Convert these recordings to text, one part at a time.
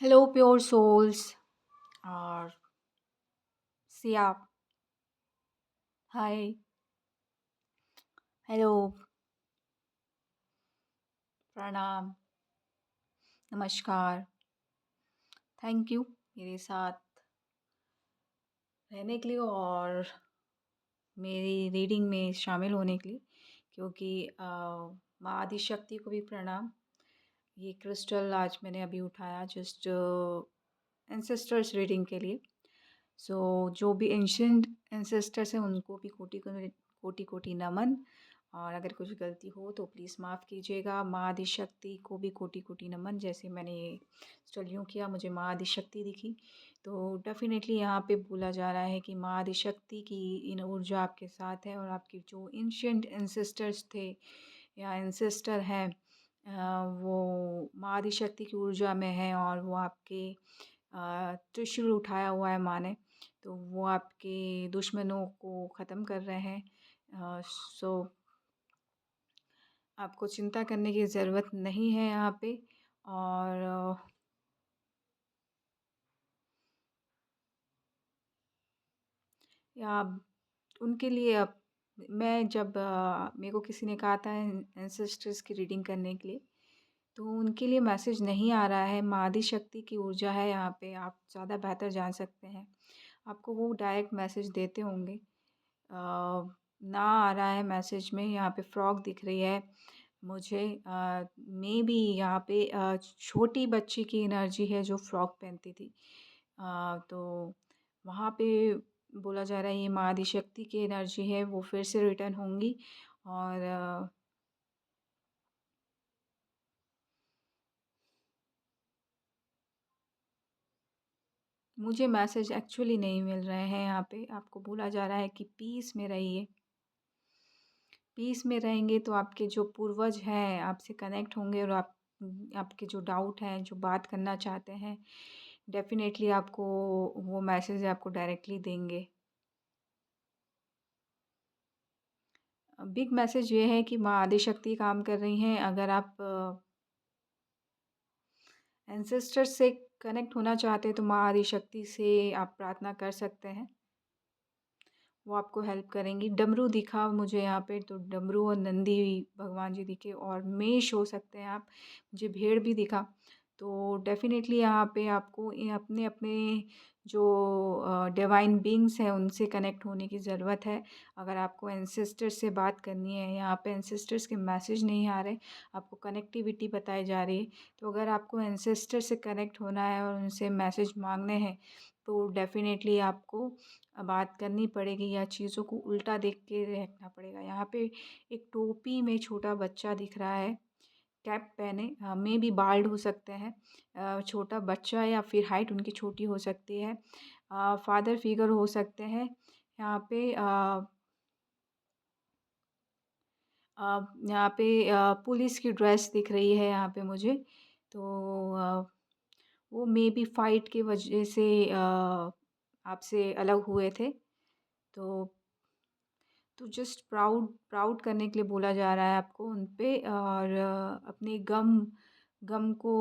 Hello, pure souls. और सिया, हाय, hello, प्रणाम, नमस्कार, थैंक यू मेरे साथ रहने के लिए और मेरी रीडिंग में शामिल होने के लिए क्योंकि माँ आदिशक्ति को भी प्रणाम। ये क्रिस्टल आज मैंने अभी उठाया जस्ट एंसेस्टर्स रीडिंग के लिए। सो जो भी एंशियंट एंसेस्टर्स हैं उनको भी कोटि कोटि कोटि नमन। और अगर कुछ गलती हो तो प्लीज़ माफ़ कीजिएगा। माँ आदिशक्ति को भी कोटि कोटि नमन। जैसे मैंने स्टडियों किया मुझे माँ आदिशक्ति दिखी, तो डेफिनेटली यहाँ पे बोला जा रहा है कि माँ आदिशक्ति की इन ऊर्जा आपके साथ है और आपके जो एंशियंट एंसेस्टर्स थे या एंसेस्टर हैं वो माँ आदिशक्ति की ऊर्जा में है और वो आपके त्रिशूल उठाया हुआ है माँ ने, तो वो आपके दुश्मनों को ख़त्म कर रहे हैं। सो आपको चिंता करने की ज़रूरत नहीं है यहाँ पे। और या उनके लिए अब मैं जब मेरे को किसी ने कहा था एंसेस्टर्स की रीडिंग करने के लिए, तो उनके लिए मैसेज नहीं आ रहा है। माँ आदिशक्ति की ऊर्जा है यहाँ पे, आप ज़्यादा बेहतर जान सकते हैं। आपको वो डायरेक्ट मैसेज देते होंगे। ना आ रहा है मैसेज में। यहाँ पे फ्रॉग दिख रही है मुझे। मे बी यहाँ पे छोटी बच्ची की एनर्जी है जो फ्रॉक पहनती थी। तो वहाँ पे बोला जा रहा है ये माँ आदिशक्ति की एनर्जी है, वो फिर से रिटर्न होंगी। और मुझे मैसेज एक्चुअली नहीं मिल रहे हैं। यहाँ पे आपको बोला जा रहा है कि पीस में रहिए। पीस में रहेंगे तो आपके जो पूर्वज हैं आपसे कनेक्ट होंगे और आपके जो डाउट हैं, जो बात करना चाहते हैं, डेफ़िनेटली आपको वो मैसेज आपको डायरेक्टली देंगे। बिग मैसेज ये है कि माँ आदिशक्ति काम कर रही हैं। अगर आप एंसेस्टर से कनेक्ट होना चाहते हैं तो माँ आदिशक्ति से आप प्रार्थना कर सकते हैं। वो आपको हेल्प करेंगी। डमरू दिखा मुझे यहाँ पे, तो डमरू और नंदी भगवान जी दिखे और मेष हो सकते हैं आप। मुझे भेड़ भी दिखा। तो डेफ़िनेटली यहाँ पे आपको अपने अपने जो डिवाइन बीइंग्स हैं उनसे कनेक्ट होने की ज़रूरत है। अगर आपको एंसेस्टर्स से बात करनी है, यहाँ पे एंसेस्टर्स के मैसेज नहीं आ रहे, आपको कनेक्टिविटी बताई जा रही है। तो अगर आपको एंसेस्टर से कनेक्ट होना है और उनसे मैसेज मांगने हैं तो डेफ़िनेटली आपको बात करनी पड़ेगी या चीज़ों को उल्टा देख के रखना पड़ेगा। यहाँ पे एक टोपी में छोटा बच्चा दिख रहा है, कैप पहने, मे बी बाल्ड हो सकते हैं। छोटा बच्चा या फिर हाइट उनकी छोटी हो सकती है। फादर फिगर हो सकते हैं। यहाँ पे यहाँ पे पुलिस की ड्रेस दिख रही है यहाँ पे मुझे। तो वो मे बी फाइट की वजह से आपसे अलग हुए थे। तो जस्ट प्राउड प्राउड करने के लिए बोला जा रहा है आपको उन पे। और अपने गम गम को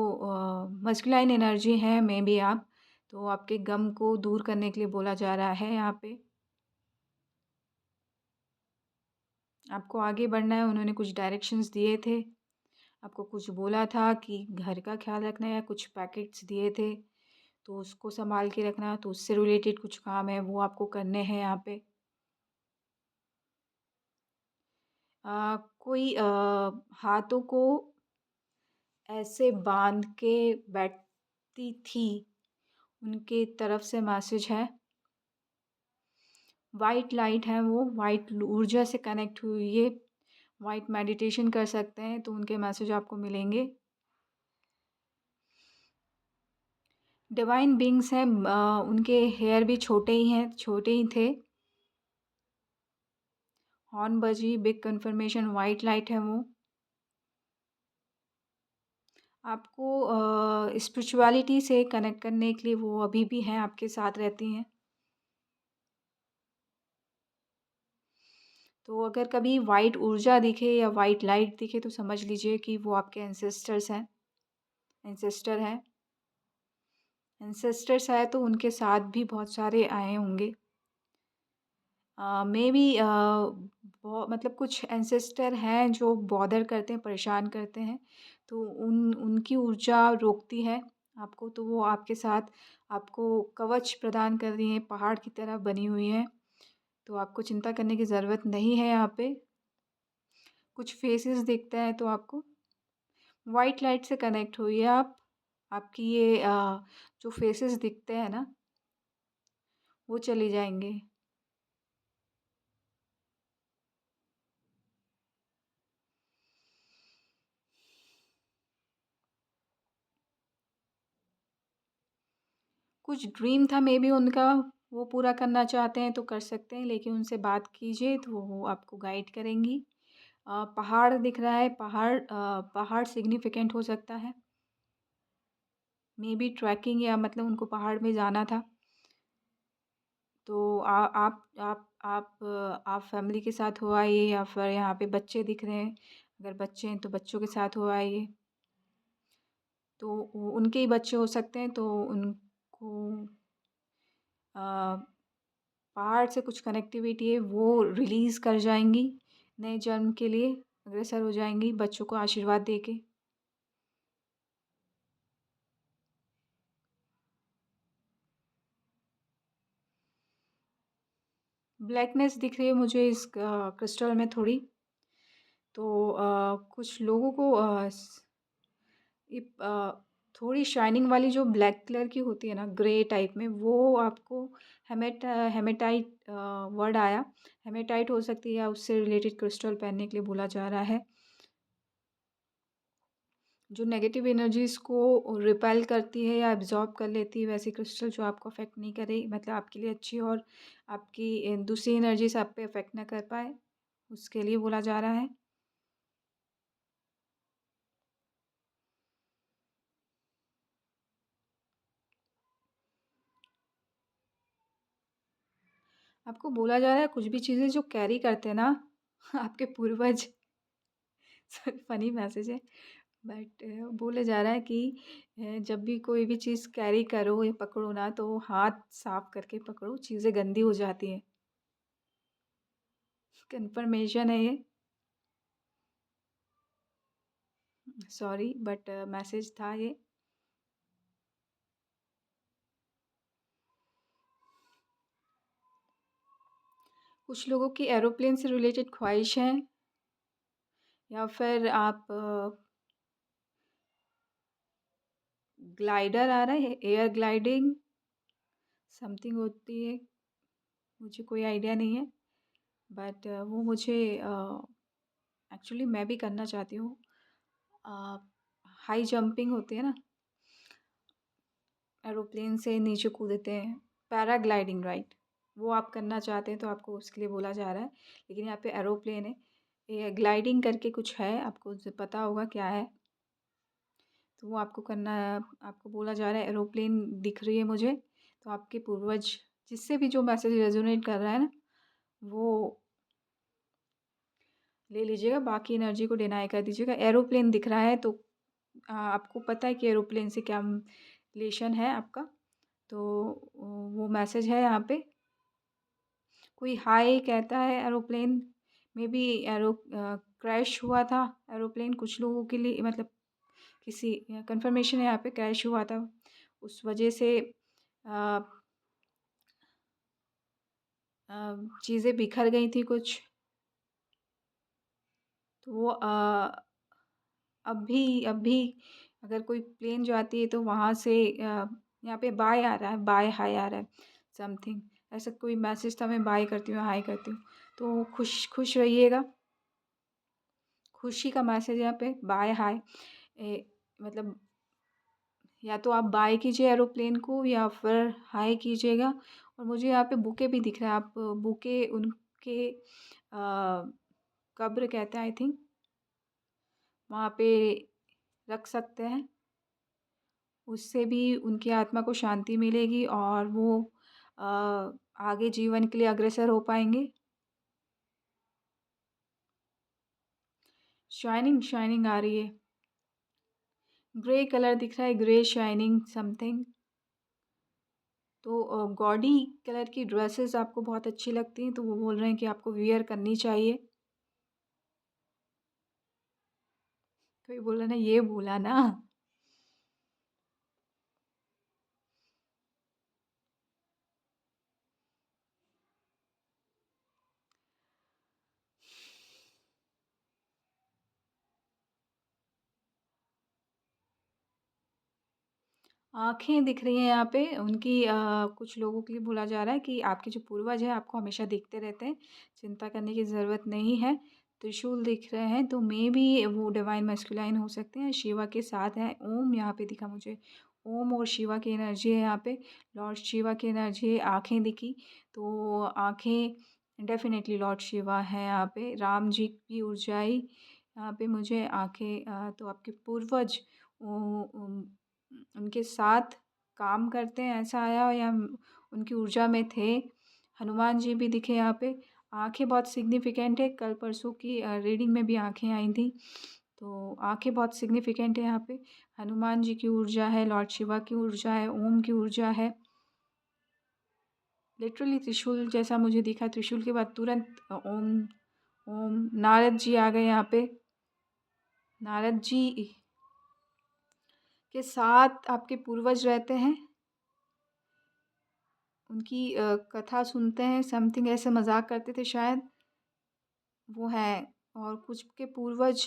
मस्कुलाइन एनर्जी है मे बी आप, तो आपके गम को दूर करने के लिए बोला जा रहा है यहाँ पे। आपको आगे बढ़ना है। उन्होंने कुछ डायरेक्शंस दिए थे, आपको कुछ बोला था कि घर का ख्याल रखना है, कुछ पैकेट्स दिए थे तो उसको संभाल के रखना। तो उससे रिलेटेड कुछ काम है वो आपको करने हैं यहाँ पे। कोई हाथों को ऐसे बांध के बैठती थी, उनके तरफ से मैसेज है। वाइट लाइट है, वो वाइट ऊर्जा से कनेक्ट हुई है। वाइट मेडिटेशन कर सकते हैं तो उनके मैसेज आपको मिलेंगे। डिवाइन बीइंग्स हैं, उनके हेयर भी छोटे ही हैं, छोटे ही थे। हॉर्न बजी, बिग कन्फर्मेशन, वाइट लाइट है वो। आपको स्पिरिचुअलिटी से कनेक्ट करने के लिए वो अभी भी हैं, आपके साथ रहती हैं। तो अगर कभी वाइट ऊर्जा दिखे या वाइट लाइट दिखे तो समझ लीजिए कि वो आपके एंसेस्टर्स हैं, एंसेस्टर हैं। एंसेस्टर्स आए तो उनके साथ भी बहुत सारे आए होंगे। मे बी मतलब कुछ एंसेस्टर हैं जो बॉदर करते हैं, परेशान करते हैं, तो उनकी ऊर्जा रोकती है आपको, तो वो आपके साथ आपको कवच प्रदान कर रही हैं, पहाड़ की तरह बनी हुई हैं, तो आपको चिंता करने की ज़रूरत नहीं है यहाँ पे। कुछ फेसेस दिखते हैं तो आपको वाइट लाइट से कनेक्ट होइए आप। आपकी ये जो फेसेस दिखते हैं ना, वो चले जाएँगे। कुछ ड्रीम था मे बी उनका, वो पूरा करना चाहते हैं तो कर सकते हैं, लेकिन उनसे बात कीजिए तो वो आपको गाइड करेंगी। पहाड़ दिख रहा है, पहाड़ सिग्निफिकेंट हो सकता है। मे बी ट्रैकिंग या मतलब उनको पहाड़ में जाना था। तो आप फैमिली के साथ हो आइए, या फिर यहाँ पे बच्चे दिख रहे हैं, अगर बच्चे हैं तो बच्चों के साथ हो आइए। तो उनके ही बच्चे हो सकते हैं, तो उनको अ, पहाड़ से कुछ कनेक्टिविटी है वो रिलीज़ कर जाएंगी, नए जन्म के लिए अग्रसर हो जाएंगी बच्चों को आशीर्वाद देके। ब्लैकनेस दिख रही है मुझे इस क्रिस्टल में थोड़ी। तो कुछ लोगों को ये थोड़ी शाइनिंग वाली जो ब्लैक कलर की होती है ना, ग्रे टाइप में, वो आपको हेमेटाइट वर्ड आया। हेमेटाइट हो सकती है या उससे रिलेटेड क्रिस्टल पहनने के लिए बोला जा रहा है, जो नेगेटिव एनर्जीज़ को रिपेल करती है या एब्जॉर्ब कर लेती है, वैसी क्रिस्टल जो आपको अफेक्ट नहीं करे, मतलब आपके लिए अच्छी, और आपकी दूसरी एनर्जीज आप पे अफेक्ट ना कर पाए, उसके लिए बोला जा रहा है। आपको बोला जा रहा है कुछ भी चीज़ें जो कैरी करते हैं ना आपके पूर्वज, सॉरी फनी मैसेज है, बट बोले जा रहा है कि जब भी कोई भी चीज़ कैरी करो या पकड़ो ना, तो हाथ साफ करके पकड़ो, चीज़ें गंदी हो जाती हैं। कन्फर्मेशन है ये, सॉरी बट मैसेज था ये। कुछ लोगों की एरोप्लेन से रिलेटेड ख्वाहिश है, या फिर आप ग्लाइडर आ रहा है, एयर ग्लाइडिंग समथिंग होती है, मुझे कोई आइडिया नहीं है, बट वो मुझे एक्चुअली मैं भी करना चाहती हूँ। हाई जंपिंग होती है ना, एरोप्लेन से नीचे कूदते हैं, पैराग्लाइडिंग राइट, वो आप करना चाहते हैं तो आपको उसके लिए बोला जा रहा है, लेकिन यहाँ पे एरोप्लेन है, ये ग्लाइडिंग करके कुछ है, आपको पता होगा क्या है, तो वो आपको करना है। आपको बोला जा रहा है, एरोप्लेन दिख रही है मुझे, तो आपके पूर्वज, जिससे भी जो मैसेज रेजोनेट कर रहा है ना, वो ले लीजिएगा, बाकी एनर्जी को डिनाई कर दीजिएगा। एरोप्लेन दिख रहा है तो आपको पता है कि एरोप्लेन से क्या रिलेशन है आपका, तो वो मैसेज है यहाँ पे। कोई हाय कहता है aeroplane, may be arrow crash हुआ था एरोप्लेन कुछ लोगों के लिए, मतलब किसी कंफर्मेशन है यहाँ पे, क्रैश हुआ था, उस वजह से चीज़ें बिखर गई थी कुछ, तो वो अभी अगर कोई प्लेन जाती है तो वहाँ से यहाँ पे बाय आ रहा है, बाय हाय आ रहा है, समथिंग ऐसा कोई मैसेज था, मैं बाय करती हूँ, हाय करती हूँ, तो खुश खुश रहिएगा, खुशी का मैसेज यहाँ पे, बाय हाय, मतलब या तो आप बाय कीजिए एरोप्लेन को या फिर हाय कीजिएगा। और मुझे यहाँ पे बुके भी दिख रहा है, आप बुके उनके कब्र कहते हैं आई थिंक, वहाँ पे रख सकते हैं, उससे भी उनकी आत्मा को शांति मिलेगी और वो अ, आगे जीवन के लिए अग्रसर हो पाएंगे। शाइनिंग शाइनिंग आ रही है, ग्रे कलर दिख रहा है, ग्रे शाइनिंग समथिंग, तो गॉडी कलर की ड्रेसेस आपको बहुत अच्छी लगती हैं, तो वो बोल रहे हैं कि आपको वियर करनी चाहिए। कोई बोला ना, ये बोला ना। आँखें दिख रही हैं यहाँ पे उनकी, कुछ लोगों के लिए बोला जा रहा है कि आपके जो पूर्वज हैं आपको हमेशा देखते रहते हैं, चिंता करने की ज़रूरत नहीं है। त्रिशूल दिख रहे हैं तो मेबी वो डिवाइन मैस्कुलाइन हो सकते हैं, शिवा के साथ हैं। ओम यहाँ पे दिखा मुझे, ओम और शिवा की एनर्जी है यहाँ पे, लॉर्ड शिवा की एनर्जी है। आँखें दिखी तो आँखें डेफ़िनेटली लॉर्ड शिवा हैं यहाँ पे। राम जी की ऊर्जाई यहाँ पे मुझे आँखें, तो आपके पूर्वज उनके साथ काम करते हैं ऐसा आया, या उनकी ऊर्जा में थे। हनुमान जी भी दिखे यहाँ पे। आँखें बहुत सिग्निफिकेंट है, कल परसों की रीडिंग में भी आँखें आई थी, तो आँखें बहुत सिग्निफिकेंट है यहाँ पे। हनुमान जी की ऊर्जा है, लॉर्ड शिवा की ऊर्जा है, ओम की ऊर्जा है। लिटरली त्रिशूल जैसा मुझे दिखा, त्रिशूल के बाद तुरंत ओम। ओम नारद जी आ गए यहाँ पे। नारद जी के साथ आपके पूर्वज रहते हैं, उनकी कथा सुनते हैं, समथिंग ऐसे मजाक करते थे शायद, वो है। और कुछ के पूर्वज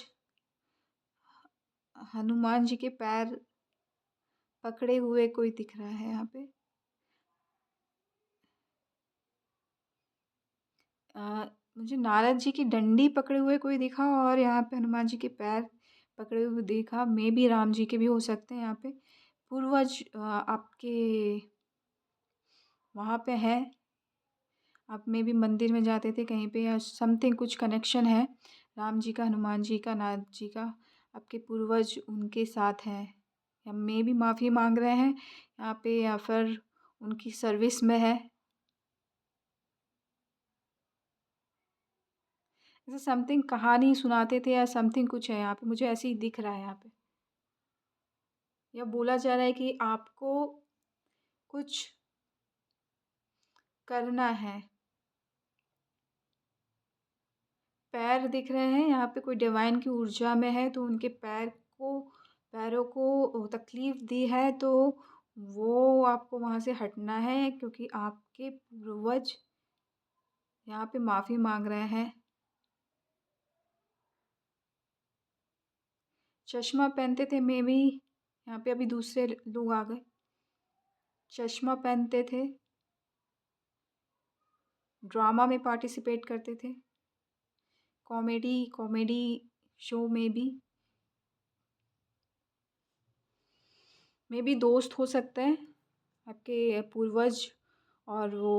हनुमान जी के पैर पकड़े हुए कोई दिख रहा है यहाँ पे। मुझे नारद जी की डंडी पकड़े हुए कोई दिखा, और यहाँ पे हनुमान जी के पैर पकड़े हुए देखा। मे बी राम जी के भी हो सकते हैं यहाँ पे। पूर्वज आपके वहाँ पे है, आप मे बी मंदिर में जाते थे कहीं पे, या समथिंग कुछ कनेक्शन है राम जी का, हनुमान जी का, नारद जी का। आपके पूर्वज उनके साथ हैं, या मे बी माफ़ी मांग रहे हैं यहाँ पे, या फिर उनकी सर्विस में है। जैसे समथिंग कहानी सुनाते थे या समथिंग कुछ है यहाँ पे, मुझे ऐसे ही दिख रहा है यहाँ पे। या बोला जा रहा है कि आपको कुछ करना है। पैर दिख रहे हैं यहाँ पे, कोई डिवाइन की ऊर्जा में है, तो उनके पैरों को तकलीफ दी है, तो वो आपको वहाँ से हटना है, क्योंकि आपके पूर्वज यहाँ पे माफ़ी मांग रहे हैं। चश्मा पहनते थे मे बी, यहाँ पे अभी दूसरे लोग आ गए। चश्मा पहनते थे, ड्रामा में पार्टिसिपेट करते थे, कॉमेडी कॉमेडी शो में भी, मे बी दोस्त हो सकते हैं आपके पूर्वज। और वो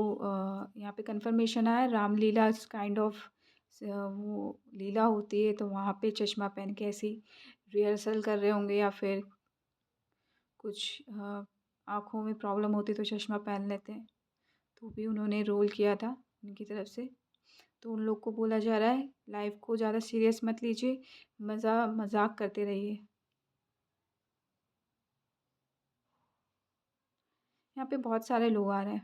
यहाँ पे कंफर्मेशन आया, रामलीला काइंड ऑफ वो लीला होती है, तो वहाँ पे चश्मा पहन के ऐसी रिहर्सल कर रहे होंगे, या फिर कुछ आँखों में प्रॉब्लम होती तो चश्मा पहन लेते हैं, तो भी उन्होंने रोल किया था उनकी तरफ से। तो उन लोग को बोला जा रहा है लाइफ को ज़्यादा सीरियस मत लीजिए, मजाक करते रहिए। यहाँ पे बहुत सारे लोग आ रहे हैं।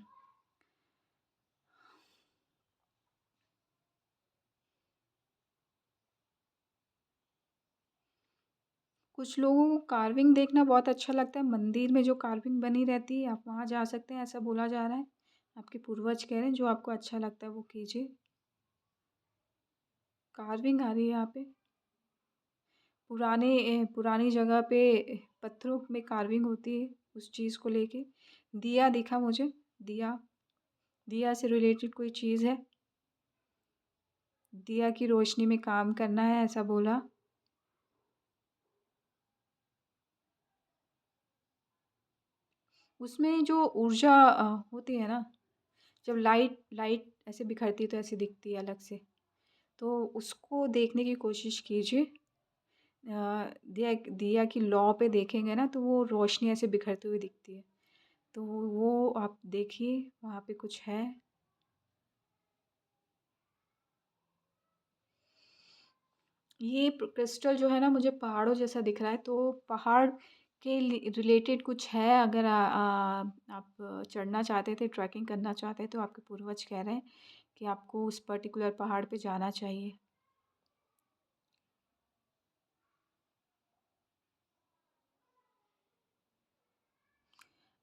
कुछ लोगों को कार्विंग देखना बहुत अच्छा लगता है, मंदिर में जो कार्विंग बनी रहती है आप वहाँ जा सकते हैं, ऐसा बोला जा रहा है। आपके पूर्वज कह रहे हैं जो आपको अच्छा लगता है वो कीजिए। कार्विंग आ रही है यहाँ पे, पुरानी जगह पे पत्थरों में कार्विंग होती है उस चीज़ को लेके। दिया दिखा मुझे, दिया, दिया से रिलेटेड कोई चीज़ है, दिया की रोशनी में काम करना है ऐसा बोला। उसमें जो ऊर्जा होती है ना, जब लाइट लाइट ऐसे बिखरती है तो ऐसे दिखती है अलग से, तो उसको देखने की कोशिश कीजिए। दिया दिया की लौ पे देखेंगे ना तो वो रोशनी ऐसे बिखरती हुई दिखती है, तो वो आप देखिए वहाँ पे कुछ है। ये क्रिस्टल जो है ना मुझे पहाड़ों जैसा दिख रहा है, तो पहाड़ के रिलेटेड कुछ है। अगर आप चढ़ना चाहते थे, ट्रैकिंग करना चाहते हैं, तो आपके पूर्वज कह रहे हैं कि आपको उस पर्टिकुलर पहाड़ पे जाना चाहिए।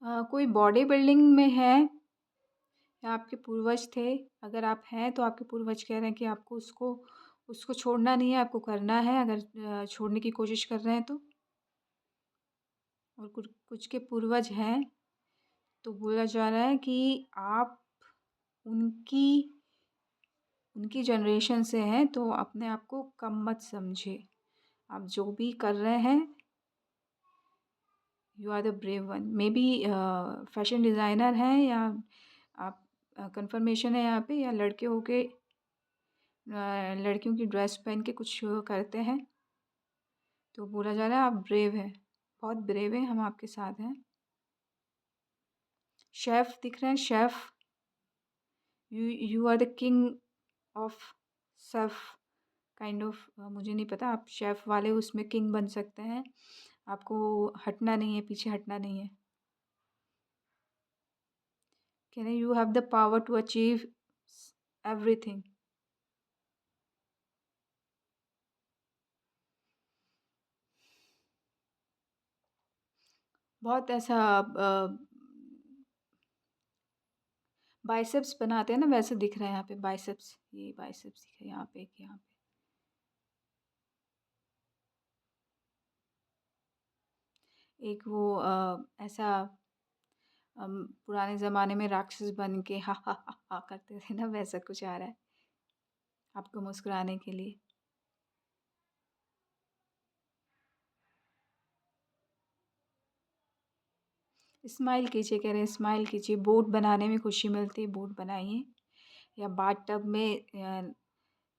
कोई बॉडी बिल्डिंग में है या आपके पूर्वज थे? अगर आप हैं तो आपके पूर्वज कह रहे हैं कि आपको उसको उसको छोड़ना नहीं है, आपको करना है, अगर छोड़ने की कोशिश कर रहे हैं तो। और कुछ कुछ के पूर्वज हैं तो बोला जा रहा है कि आप उनकी उनकी जनरेशन से हैं, तो अपने आप को कम मत समझिए। आप जो भी कर रहे हैं, you are the brave one. Maybe fashion designer हैं, या आप कंफर्मेशन है यहाँ पे, या लड़के होके लड़कियों की ड्रेस पहन के कुछ करते हैं। तो बोला जा रहा है आप ब्रेव हैं, बहुत ब्रेव हैं, हम आपके साथ हैं। शेफ़ दिख रहे हैं, chef. You are the king of surf kind of. मुझे नहीं पता, आप शेफ़ वाले उसमें किंग बन सकते हैं। आपको हटना नहीं है, पीछे हटना नहीं है। Can you have the power to achieve everything. बहुत ऐसा बाइसेप्स बनाते हैं ना, वैसे दिख रहा है यहाँ पे बाइसेप्स। ये बाइसेप्स दिख रहे हैं यहाँ पे, एक यहाँ पे। एक वो ऐसा पुराने ज़माने में राक्षस बन के हा हा हा हा करते थे ना, वैसा कुछ आ रहा है आपको मुस्कुराने के लिए। स्माइल कीजिए, कह रहे हैं स्माइल कीजिए। बोट बनाने में खुशी मिलती है, बोट बनाइए। या बाथ टब में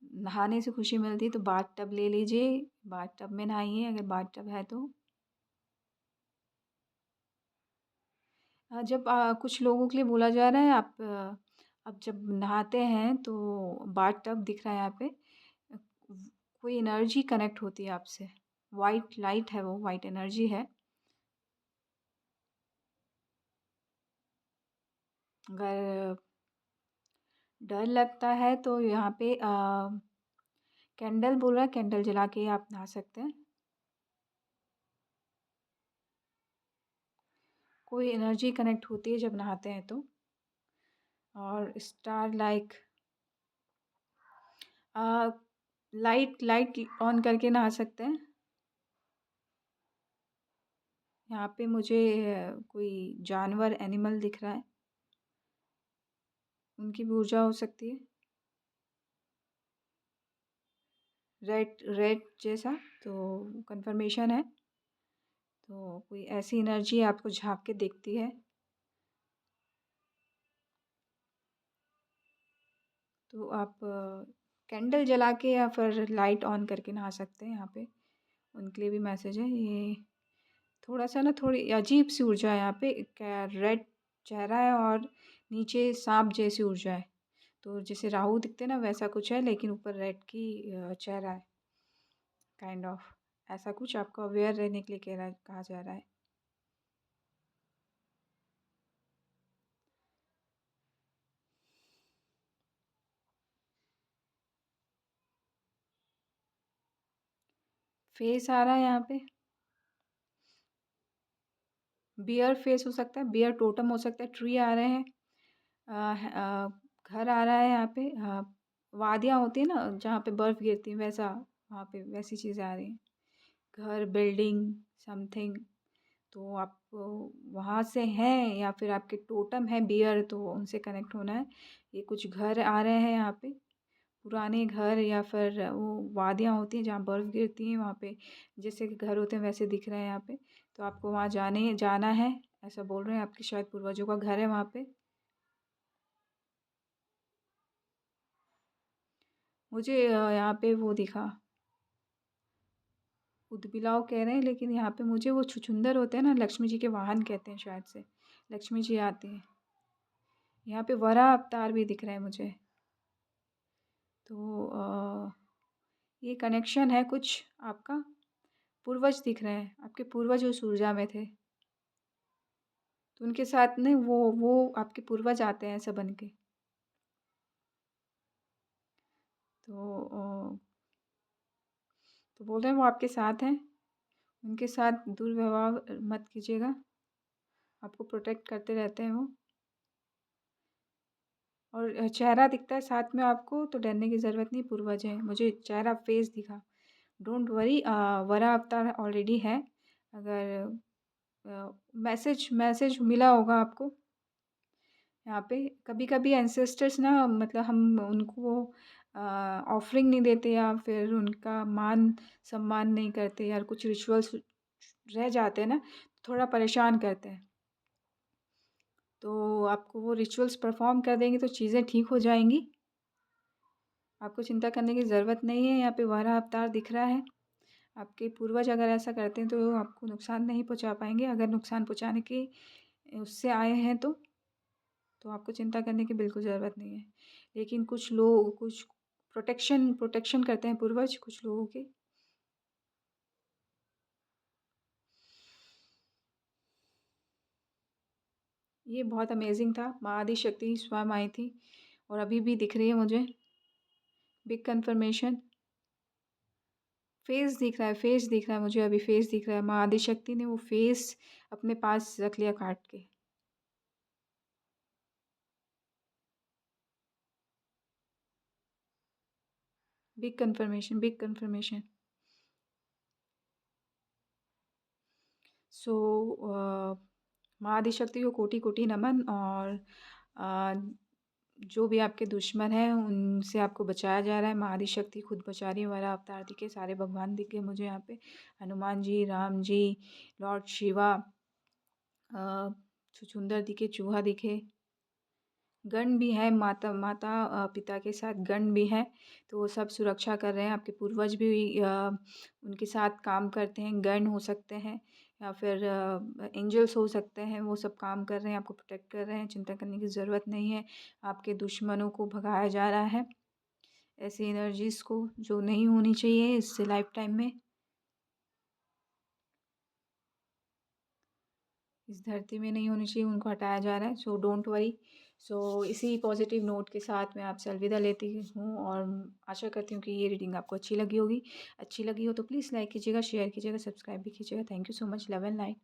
नहाने से खुशी मिलती है, तो बाथ टब ले लीजिए, बाथ टब में नहाइए अगर बाथ टब है तो। जब कुछ लोगों के लिए बोला जा रहा है, आप अब जब नहाते हैं तो बाथ टब दिख रहा है यहाँ पे, कोई एनर्जी कनेक्ट होती है आपसे। वाइट लाइट है, वो वाइट एनर्जी है। अगर डर लगता है तो यहाँ पे कैंडल बोल रहा है, कैंडल जला के आप नहा सकते हैं। कोई एनर्जी कनेक्ट होती है जब नहाते हैं तो। और star like light light on करके नहा सकते हैं। यहाँ पे मुझे कोई जानवर एनिमल दिख रहा है, उनकी भी ऊर्जा हो सकती है। रेड रेड जैसा, तो कंफर्मेशन है। तो कोई ऐसी एनर्जी आपको झाँक के देखती है। तो आप कैंडल जला के या फिर लाइट ऑन करके नहा सकते हैं। यहाँ पे उनके लिए भी मैसेज है। ये थोड़ा सा ना, थोड़ी अजीब सी ऊर्जा है यहाँ पे। क्या रेड चेहरा है और नीचे सांप जैसी ऊर्जा है। तो जैसे राहु दिखते हैं ना, वैसा कुछ है, लेकिन ऊपर रेड की चेहरा है काइंड ऑफ। ऐसा कुछ आपको अवेयर रहने के लिए कहा जा रहा है। फेस आ रहा है यहाँ पे, बियर फेस हो सकता है, बियर टोटम हो सकता है, ट्री आ रहे हैं। घर आ रहा है यहाँ पे। वादियाँ होती हैं ना जहाँ पे बर्फ़ गिरती है, वैसा वहाँ पे वैसी चीज़ें आ रही हैं। घर, बिल्डिंग, समथिंग। तो आप वहाँ से हैं या फिर आपके टोटम है बियर, तो उनसे कनेक्ट होना है। ये कुछ घर आ रहे हैं यहाँ पे, पुराने घर, या फिर वो वादियाँ होती हैं जहाँ बर्फ़ गिरती है, वहाँ पे जैसे कि घर होते हैं वैसे दिख रहे हैं यहाँ पे। तो आपको वहाँ जाना है, ऐसा बोल रहे हैं। आपके शायद पूर्वजों का घर है वहाँ पे। मुझे यहाँ पे वो दिखा, ऊदबिलाव कह रहे हैं, लेकिन यहाँ पे मुझे वो छुछुंदर होते हैं ना, लक्ष्मी जी के वाहन कहते हैं शायद से, लक्ष्मी जी आती हैं। यहाँ पे वराह अवतार भी दिख रहे हैं मुझे। तो ये कनेक्शन है कुछ आपका। पूर्वज दिख रहे हैं, आपके पूर्वज उस ऊर्जा में थे। तो उनके साथ नहीं वो आपके पूर्वज आते हैं ऐसा बन के। तो तो बोल रहे हैं वो आपके साथ हैं, उनके साथ दुर्व्यवहार मत कीजिएगा, आपको प्रोटेक्ट करते रहते हैं वो। और चेहरा दिखता है साथ में आपको तो डरने की ज़रूरत नहीं, पूर्वज हैं। मुझे चेहरा फेस दिखा। डोंट वरी, वरा अवतार ऑलरेडी है। अगर मैसेज मैसेज मिला होगा आपको यहाँ पे। कभी-कभी एंसेस्टर्स ना मतलब हम उनको ऑफरिंग नहीं देते या फिर उनका मान-सम्मान नहीं करते या कुछ रिचुअल्स रह जाते हैं ना, थोड़ा परेशान करते हैं। तो आपको वो रिचुअल्स परफ़ॉर्म कर देंगे तो चीज़ें ठीक हो जाएँगी। आपको चिंता करने की ज़रूरत नहीं है, यहाँ पे वराह अवतार दिख रहा है। आपके पूर्वज अगर ऐसा करते हैं तो आपको नुकसान नहीं पहुँचा पाएँगे, अगर नुकसान पहुँचाने की उससे आए हैं तो आपको चिंता करने की बिल्कुल ज़रूरत नहीं है। लेकिन कुछ लोग कुछ प्रोटेक्शन प्रोटेक्शन करते हैं पूर्वज कुछ लोगों की। ये बहुत अमेज़िंग था, माँ आदिशक्ति स्वयं आई थी और अभी भी दिख रही है मुझे। बिग कन्फर्मेशन, फेस दिख रहा है, फेस दिख रहा है मुझे, अभी फेस दिख रहा है। माँ आदिशक्ति ने वो फेस अपने पास रख लिया काट के। Big confirmation, big confirmation. So माँ आदिशक्ति को कोटि-कोटि नमन। और अ, जो भी आपके दुश्मन हैं उनसे आपको बचाया जा रहा है। माँ आदिशक्ति खुद बचा रही है, वराह अवतार दिखे, सारे भगवान दिखे मुझे यहाँ पे। हनुमान जी, राम जी, लॉर्ड शिवा, छुछुंदर दिखे, चूहा दिखे। गण भी हैं, माता माता पिता के साथ गण भी हैं, तो वो सब सुरक्षा कर रहे हैं। आपके पूर्वज भी उनके साथ काम करते हैं, गण हो सकते हैं या फिर एंजल्स हो सकते हैं, वो सब काम कर रहे हैं, आपको प्रोटेक्ट कर रहे हैं, चिंता करने की ज़रूरत नहीं है। आपके दुश्मनों को भगाया जा रहा है, ऐसी एनर्जीज़ को जो नहीं होनी चाहिए इस लाइफ टाइम में, इस धरती में नहीं होनी चाहिए, उनको हटाया जा रहा है। So don't worry. सो इसी पॉजिटिव नोट के साथ मैं आपसे अलविदा लेती हूँ और आशा करती हूँ कि ये रीडिंग आपको अच्छी लगी होगी। अच्छी लगी हो तो प्लीज़ लाइक कीजिएगा, शेयर कीजिएगा, सब्सक्राइब भी कीजिएगा। Thank you so much. Love and light.